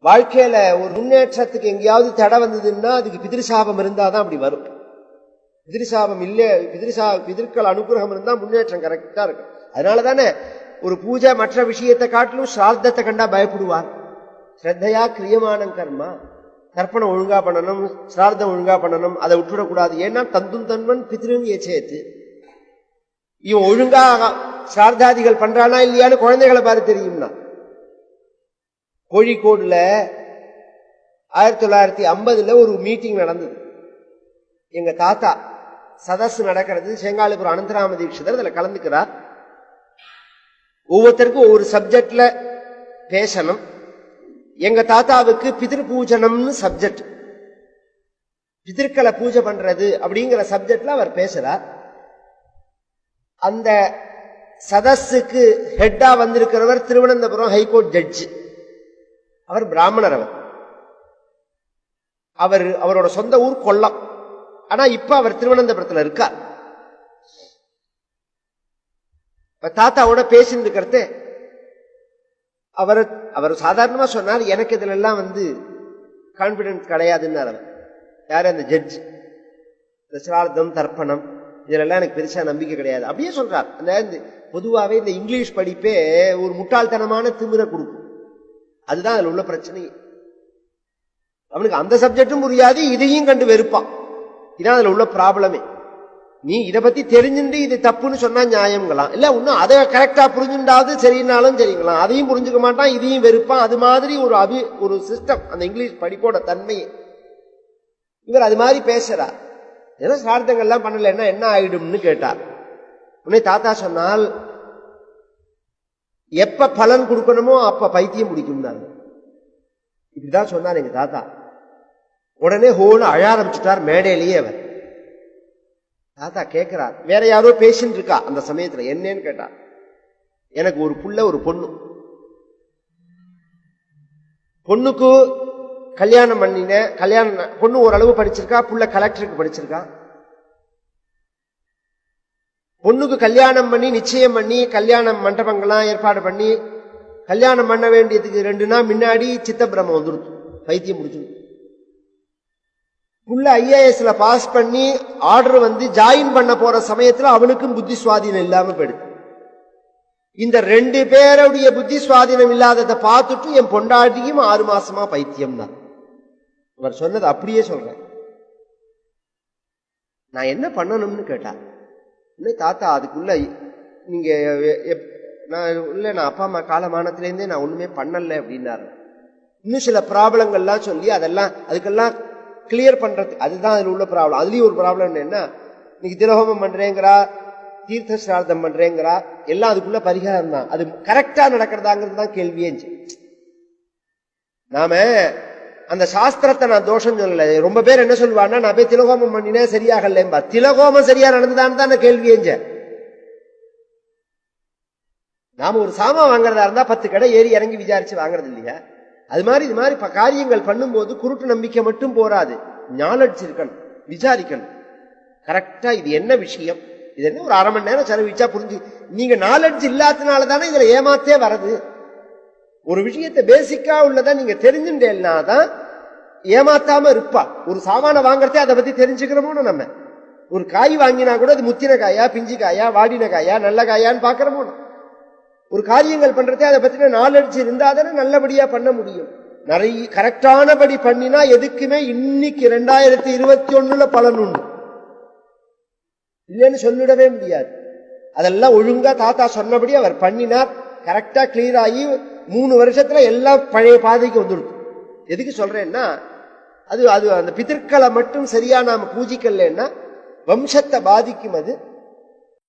வாழ்க்கையில ஒரு முன்னேற்றத்துக்கு எங்கேயாவது தடை வந்ததுன்னா அதுக்கு பிதிருசாபம் இருந்தாதான் அப்படி வரும். பிதிருசாபம் இல்ல, பிதிர்கள் அனுகிரகம் இருந்தா முன்னேற்றம் கரெக்டா இருக்கு. அதனாலதானே ஒரு பூஜை மற்ற விஷயத்தை காட்டிலும் ஸ்ராத்தத்தை கண்டா பயப்படுவார். ஸ்ரத்தையா கிரியமான கர்மா, தர்ப்பணம் ஒழுங்கா பண்ணணும், ஸ்ரார்த்தம் ஒழுங்கா பண்ணணும், அதை விட்டுடக்கூடாது. ஏன்னா தந்தும் தன்வன் பிதிருன்னு ஏச்சேத்து. இவன் ஒழுங்கா ஸ்ரார்த்தாதிகள் பண்றானா இல்லையான்னு குழந்தைகளை பார்த்து தெரியும்னா. கோழிக்கோடுல 1950 ஒரு மீட்டிங் நடந்தது. எங்க தாத்தா சதஸ் நடக்கிறது, செங்காலிபுரம் அனந்தராம தீட்சிதர் அதுல கலந்துக்கிறார். ஒவ்வொருத்தருக்கும் ஒவ்வொரு சப்ஜெக்ட்ல பேசணும். எங்க தாத்தாவுக்கு பிதிர் பூஜனம்னு சப்ஜெக்ட், பிதிர்களை பூஜை பண்றது அப்படிங்கிற சப்ஜெக்ட்ல அவர் பேசுறார். அந்த சதஸுக்கு ஹெட்டா வந்திருக்கிறவர் திருவனந்தபுரம் ஹைகோர்ட் ஜட்ஜ். அவர் பிராமணர். அவரோட சொந்த ஊர் கொல்லம். ஆனா இப்ப அவர் திருவனந்தபுரத்துல இருக்கார். தாத்தாவோட பேசிட்டு இருக்கிறது அவர் சாதாரணமா சொன்னார், எனக்கு இதுல எல்லாம் கான்பிடன்ஸ் கிடையாதுன்னு. அவர் யாரு? அந்த ஜட்ஜ். சிரார்த்தம் தர்ப்பணம் இதெல்லாம் எனக்கு பெருசா நம்பிக்கை கிடையாது அப்படியே சொல்றார். அந்த பொதுவாவே இந்த இங்கிலீஷ் படிப்பே ஒரு முட்டாள்தனமான திமிரை கொடுக்கும். அதுதான் அதுல உள்ள பிரச்சனை. அவனுக்கு அந்த சப்ஜெக்டும் புரியாது, இதையும் கண்டு வெறுப்பான். இதான் அதுல உள்ள ப்ராப்ளமே. நீ இதை பத்தி தெரிஞ்சுட்டு இது தப்புன்னு சொன்னா நியாயங்களாம், இல்ல இன்னும் அதை கரெக்டா புரிஞ்சுட்டாவது சரினாலும் சரிங்களாம். அதையும் புரிஞ்சுக்க மாட்டான், இதையும் வெறுப்பான். அது மாதிரி ஒரு சிஸ்டம் அந்த இங்கிலீஷ் படிப்போட தன்மையை. இவர் அது மாதிரி பேசுறார். ஏதோ சார்த்தங்கள்லாம் பண்ணலன்னா என்ன ஆயிடும்னு கேட்டார். உடனே தாத்தா சொன்னால், எப்ப பலன் கொடுக்கணுமோ அப்ப பைத்தியம் பிடிக்கும். இப்படிதான் சொன்னார் எங்க தாத்தா. உடனே ஹோன்னு அழ ஆரம்பிச்சுட்டார் மேடையிலேயே. அவர் தாத்தா கேட்கிறார், வேற யாரோ பேசிட்டு இருக்கா அந்த சமயத்துல. என்னன்னு கேட்டார். எனக்கு ஒரு புள்ள ஒரு பொண்ணு. பொண்ணுக்கு கல்யாணம் பண்ணின, பொண்ணு ஓரளவு படிச்சிருக்கா, புள்ள கலெக்டருக்கு படிச்சிருக்கா. பொண்ணுக்கு கல்யாணம் பண்ணி நிச்சயம் பண்ணி கல்யாணம் மண்டபங்கள்லாம் ஏற்பாடு பண்ணி கல்யாணம் பண்ண வேண்டியதுக்கு 2 நாள் முன்னாடி சித்தப்பிரமம் வந்துடுது, பைத்தியம் முடிச்சுது. புள்ள IASல பாஸ் பண்ணி ஆர்டர் ஜாயின் பண்ண போற சமயத்துல அவனுக்கும் புத்தி சுவாதீனம் இல்லாம போயிடுது. இந்த 2 பேருடைய புத்தி சுவாதீனம் இல்லாததை பார்த்துட்டு என் பொண்டாட்டியும் 6 மாசமா பைத்தியம் தான். அவர் சொன்னது அப்படியே சொல்றேன். நான் என்ன பண்ணணும்னு கேட்டார். தாத்தா அதுக்குள்ள நீங்க நான் அப்பா அம்மா காலமானத்திலேருந்தே நான் ஒண்ணுமே பண்ணல அப்படின்னாரு. இன்னும் சில ப்ராப்ளங்கள்லாம் சொல்லி அதுக்கெல்லாம் கிளியர் பண்றது, அதுதான் அதுல உள்ள ப்ராப்ளம். அதுலயும் ஒரு ப்ராப்ளம் என்ன, இன்னைக்கு திலஹோமம் பண்றேங்கிறா, தீர்த்த சிரார்த்தம் பண்றேங்கிறா, எல்லாம் அதுக்குள்ள பரிகாரம் தான். அது கரெக்டா நடக்கிறதாங்கிறது தான் கேள்வியே. நாம அந்த சாஸ்திரத்தை நான் தோஷம் சொல்லல. ரொம்ப பேர் என்ன சொல்லுவான்னா, நான் போய் திலகோமம் பண்ணினேன் சரியாகலம்பா. திலகோமம் சரியா நடந்துதான் தான் கேள்வியேஞ்ச. நாம ஒரு சாமான் வாங்குறதா இருந்தா 10 கடை ஏறி இறங்கி விசாரிச்சு வாங்குறது இல்லையா? அது மாதிரி இது மாதிரி காரியங்கள் பண்ணும்போது குருட்டு நம்பிக்கை மட்டும் போராது, நாலெட்ஜ் இருக்கணும், விசாரிக்கணும். கரெக்டா இது என்ன விஷயம், இது என்ன ஒரு 1/2 மணி நேரம் செலவிச்சா புரிஞ்சு. நீங்க நாலெட்ஜ் இல்லாதனால தானே இதுல ஏமாத்தே வரது. ஒரு விஷயத்தை பேசிக்கா உள்ளதா நீங்க தெரிஞ்சுட்டேன்னாதான் ஏமாத்தாம இருப்பா. ஒரு சாமான வாங்கறதே அதை பத்தி தெரிஞ்சுக்கிறோமோ. நம்ம ஒரு காய் வாங்கினா கூட அது முத்தின காயா, பிஞ்சு காயா, வாடின காயா, நல்ல காயான்னு பாக்கிறோமோ. ஒரு காரியங்கள் பண்றதே அதை பத்தின நாலெட்ஜ் இருந்தாதானே நல்லபடியா பண்ண முடியும். நிறைய கரெக்டானபடி பண்ணினா எதுக்குமே இன்னைக்கு 2021 பலன் உண்டு, இல்லைன்னு சொல்லிடவே முடியாது. அதெல்லாம் ஒழுங்கா தாத்தா சொன்னபடி அவர் பண்ணினார். கரெக்டா கிளியர் ஆகி 3 வருஷத்துல எல்லாம் பழைய பாதைக்கு வந்துடுது. எதுக்கு சொல்றேன்னா, அது அந்த பிதற்களை மட்டும் சரியா நாம பூஜிக்கலன்னா வம்சத்தை பாதிக்கும். அது